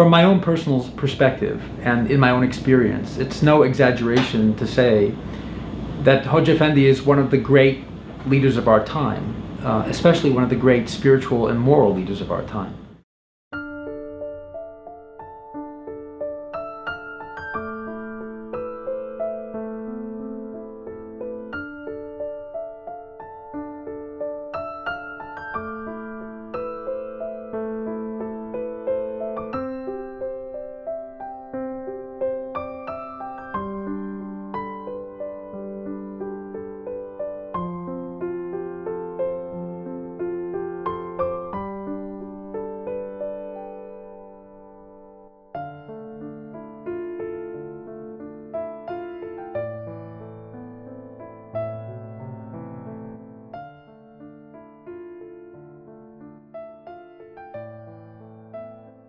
From my own personal perspective and in my own experience, it's no exaggeration to say that Hocaefendi is one of the great leaders of our time, especially one of the great spiritual and moral leaders of our time.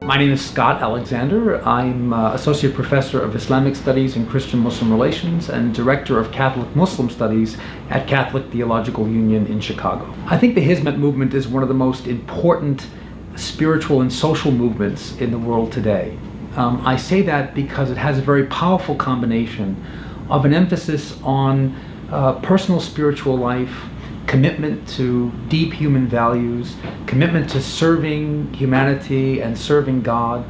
My name is Scott Alexander. I'm Associate Professor of Islamic Studies and Christian-Muslim Relations and Director of Catholic Muslim Studies at Catholic Theological Union in Chicago. I think the Hizmet movement is one of the most important spiritual and social movements in the world today. I say that because it has a very powerful combination of an emphasis on personal spiritual life, commitment to deep human values, commitment to serving humanity and serving God,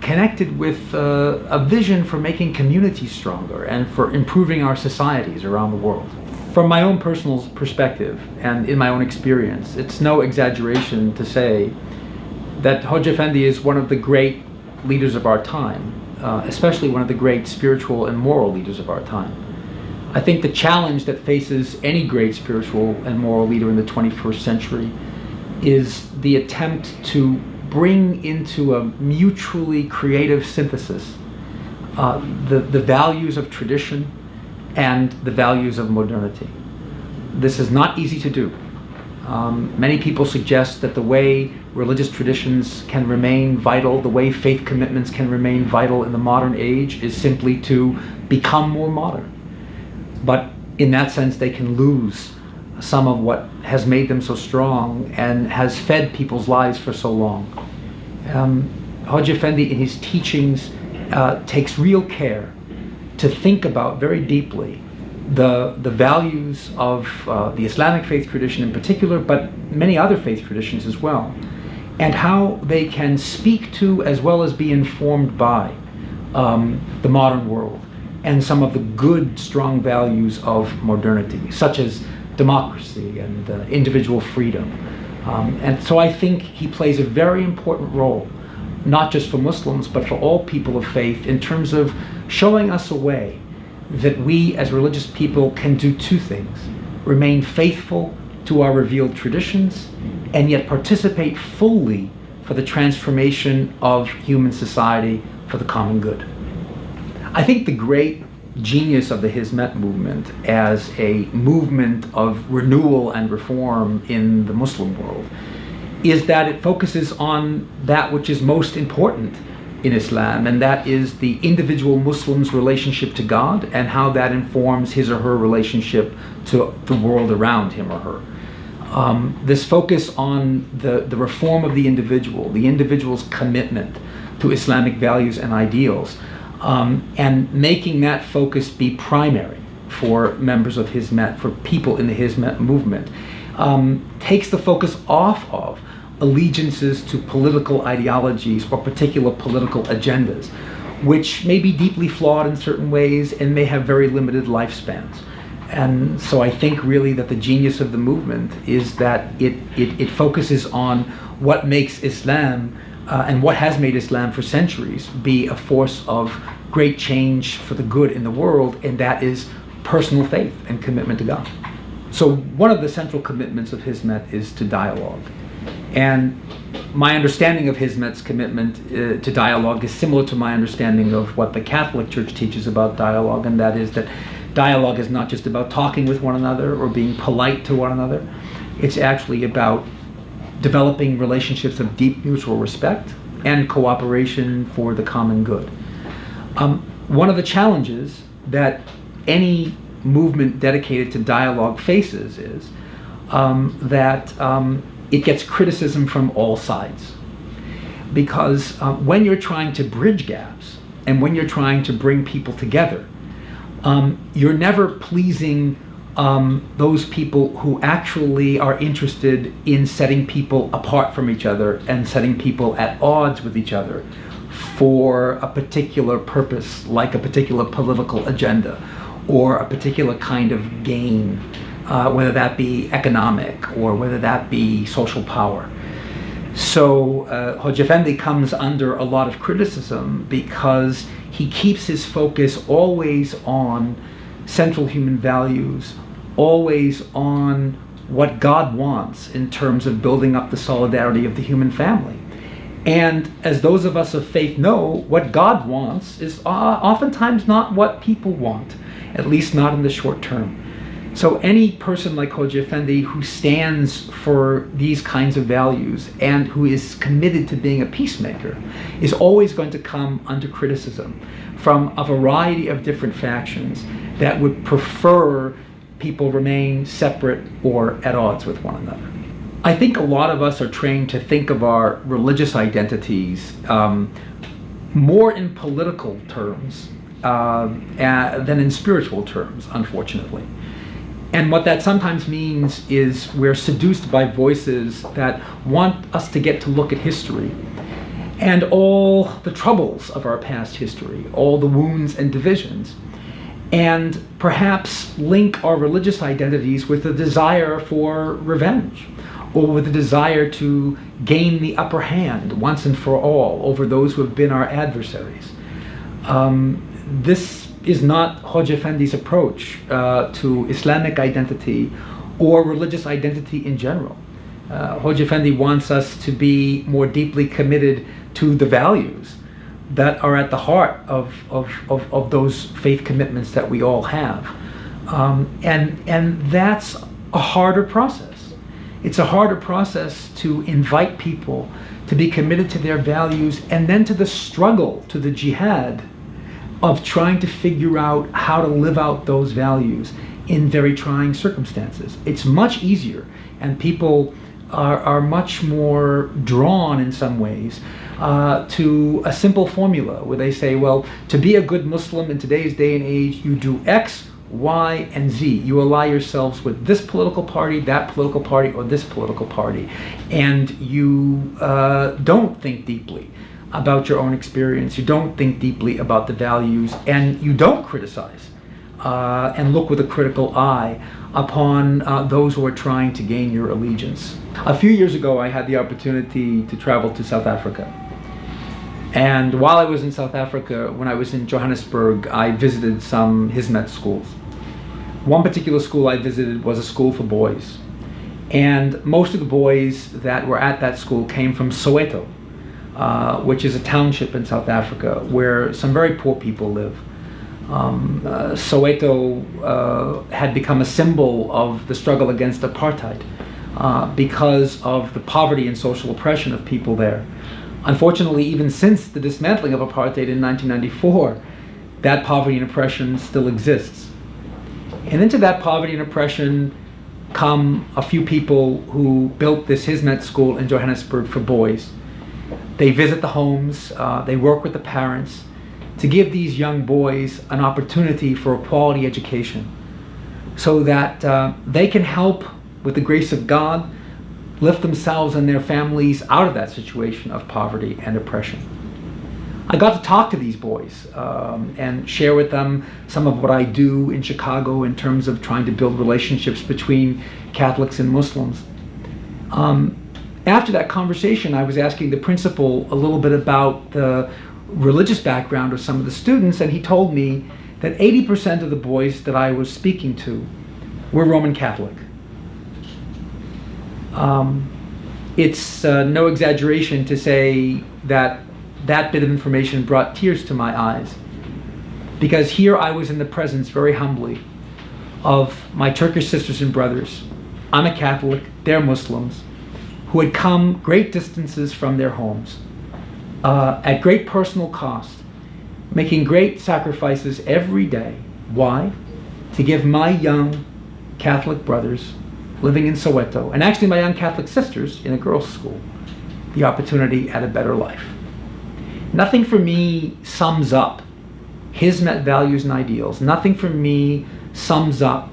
connected with a vision for making communities stronger and for improving our societies around the world. From my own personal perspective and in my own experience, it's no exaggeration to say that Hocaefendi is one of the great leaders of our time, especially one of the great spiritual and moral leaders of our time. I think the challenge that faces any great spiritual and moral leader in the 21st century is the attempt to bring into a mutually creative synthesis the values of tradition and the values of modernity. This is not easy to do. Many people suggest that the way religious traditions can remain vital, the way faith commitments can remain vital in the modern age, is simply to become more modern. But in that sense, they can lose some of what has made them so strong and has fed people's lives for so long. Hocaefendi in his teachings takes real care to think about very deeply the values of the Islamic faith tradition in particular, but many other faith traditions as well, and how they can speak to as well as be informed by the modern world and some of the good, strong values of modernity, such as democracy and individual freedom. And so I think he plays a very important role, not just for Muslims, but for all people of faith, in terms of showing us a way that we as religious people can do two things: remain faithful to our revealed traditions, and yet participate fully for the transformation of human society for the common good. I think the great genius of the Hizmet movement as a movement of renewal and reform in the Muslim world is that it focuses on that which is most important in Islam, and that is the individual Muslim's relationship to God and how that informs his or her relationship to the world around him or her. This focus on the reform of the individual's commitment to Islamic values and ideals, and making that focus be primary for members of Hizmet, for people in the Hizmet movement, takes the focus off of allegiances to political ideologies or particular political agendas, which may be deeply flawed in certain ways and may have very limited lifespans. And so I think really that the genius of the movement is that it focuses on what makes Islam and what has made Islam for centuries be a force of great change for the good in the world, and that is personal faith and commitment to God. So one of the central commitments of Hizmet is to dialogue. And my understanding of Hizmet's commitment to dialogue is similar to my understanding of what the Catholic Church teaches about dialogue, and that is that dialogue is not just about talking with one another or being polite to one another. It's actually about developing relationships of deep mutual respect and cooperation for the common good. One of the challenges that any movement dedicated to dialogue faces is that it gets criticism from all sides. because when you're trying to bridge gaps and when you're trying to bring people together, you're never pleasing those people who actually are interested in setting people apart from each other and setting people at odds with each other for a particular purpose, like a particular political agenda or a particular kind of gain, whether that be economic or whether that be social power. So Hocaefendi comes under a lot of criticism because he keeps his focus always on central human values, always on what God wants in terms of building up the solidarity of the human family. And as those of us of faith know, what God wants is oftentimes not what people want, at least not in the short term. So any person like Hocaefendi who stands for these kinds of values and who is committed to being a peacemaker is always going to come under criticism from a variety of different factions that would prefer people remain separate or at odds with one another. I think a lot of us are trained to think of our religious identities more in political terms than in spiritual terms, unfortunately. And what that sometimes means is we're seduced by voices that want us to get to look at history and all the troubles of our past history, all the wounds and divisions, and perhaps link our religious identities with a desire for revenge or with a desire to gain the upper hand once and for all over those who have been our adversaries. This is not Hocaefendi's approach to Islamic identity or religious identity in general. Hocaefendi wants us to be more deeply committed to the values that are at the heart of those faith commitments that we all have. And that's a harder process. It's a harder process to invite people to be committed to their values and then to the struggle, to the jihad of trying to figure out how to live out those values in very trying circumstances. It's much easier, and people are much more drawn in some ways to a simple formula where they say, well, to be a good Muslim in today's day and age, you do X, Y, and Z. You ally yourselves with this political party, that political party, or this political party, and you don't think deeply about your own experience, you don't think deeply about the values, and you don't criticize and look with a critical eye upon those who are trying to gain your allegiance. A few years ago, I had the opportunity to travel to South Africa. And while I was in South Africa, when I was in Johannesburg, I visited some Hizmet schools. One particular school I visited was a school for boys. And most of the boys that were at that school came from Soweto, which is a township in South Africa where some very poor people live. Soweto had become a symbol of the struggle against apartheid because of the poverty and social oppression of people there. Unfortunately, even since the dismantling of apartheid in 1994, that poverty and oppression still exists. And into that poverty and oppression come a few people who built this Hizmet school in Johannesburg for boys. They visit the homes, they work with the parents to give these young boys an opportunity for a quality education so that they can help, with the grace of God, lift themselves and their families out of that situation of poverty and oppression. I got to talk to these boys and share with them some of what I do in Chicago in terms of trying to build relationships between Catholics and Muslims. After that conversation, I was asking the principal a little bit about the religious background of some of the students, and he told me that 80% of the boys that I was speaking to were Roman Catholic. It's no exaggeration to say that that bit of information brought tears to my eyes, because here I was in the presence, very humbly, of my Turkish sisters and brothers. I'm a Catholic, they're Muslims, who had come great distances from their homes at great personal cost, making great sacrifices every day. Why? To give my young Catholic brothers living in Soweto, and actually my young Catholic sisters in a girls' school, the opportunity at a better life. Nothing for me sums up Hizmet values and ideals. Nothing for me sums up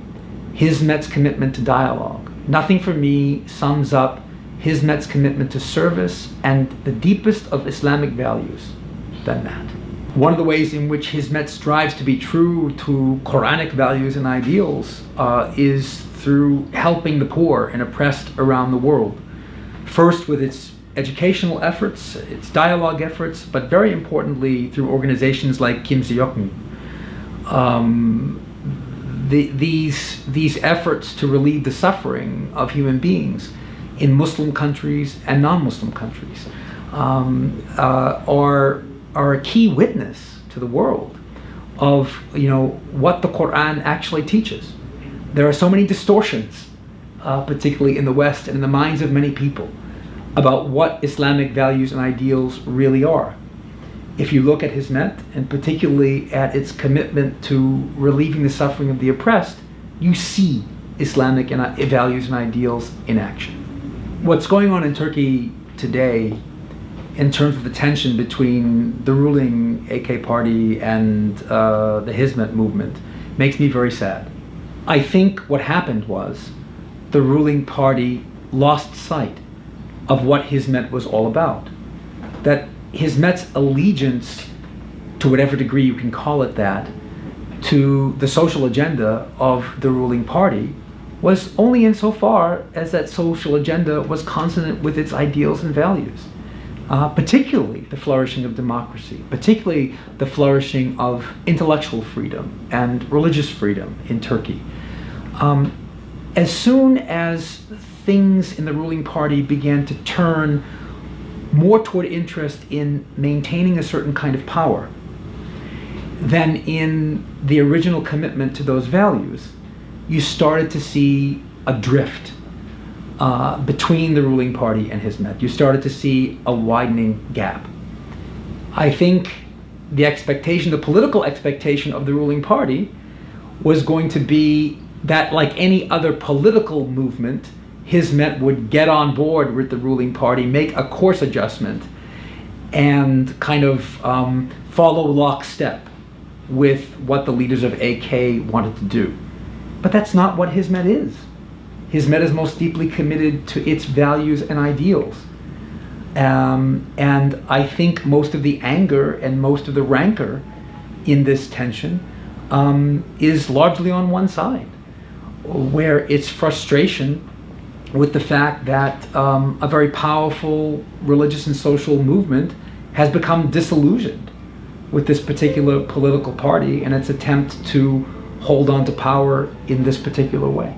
Hizmet's commitment to dialogue. Nothing for me sums up Hizmet's commitment to service and the deepest of Islamic values than that. One of the ways in which Hizmet strives to be true to Quranic values and ideals is through helping the poor and oppressed around the world. First with its educational efforts, its dialogue efforts, but very importantly through organizations like 𝐀𝐭𝐤. These efforts to relieve the suffering of human beings in Muslim countries and non-Muslim countries are a key witness to the world of what the Quran actually teaches. There are so many distortions, particularly in the West and in the minds of many people, about what Islamic values and ideals really are. If you look at Hizmet, and particularly at its commitment to relieving the suffering of the oppressed, you see Islamic values and ideals in action. What's going on in Turkey today in terms of the tension between the ruling AK party and the Hizmet movement makes me very sad. I think what happened was the ruling party lost sight of what Hizmet was all about. That Hizmet's allegiance, to whatever degree you can call it that, to the social agenda of the ruling party was only insofar as that social agenda was consonant with its ideals and values. Particularly the flourishing of democracy, particularly the flourishing of intellectual freedom and religious freedom in Turkey. As soon as things in the ruling party began to turn more toward interest in maintaining a certain kind of power than in the original commitment to those values, you started to see a drift between the ruling party and Hizmet. You started to see a widening gap. I think the expectation, the political expectation of the ruling party was going to be that, like any other political movement, Hizmet would get on board with the ruling party, make a course adjustment, and kind of follow lockstep with what the leaders of AK wanted to do. But that's not what Hizmet is. Hizmet is most deeply committed to its values and ideals. And I think most of the anger and most of the rancor in this tension is largely on one side, where it's frustration with the fact that a very powerful religious and social movement has become disillusioned with this particular political party and its attempt to hold on to power in this particular way.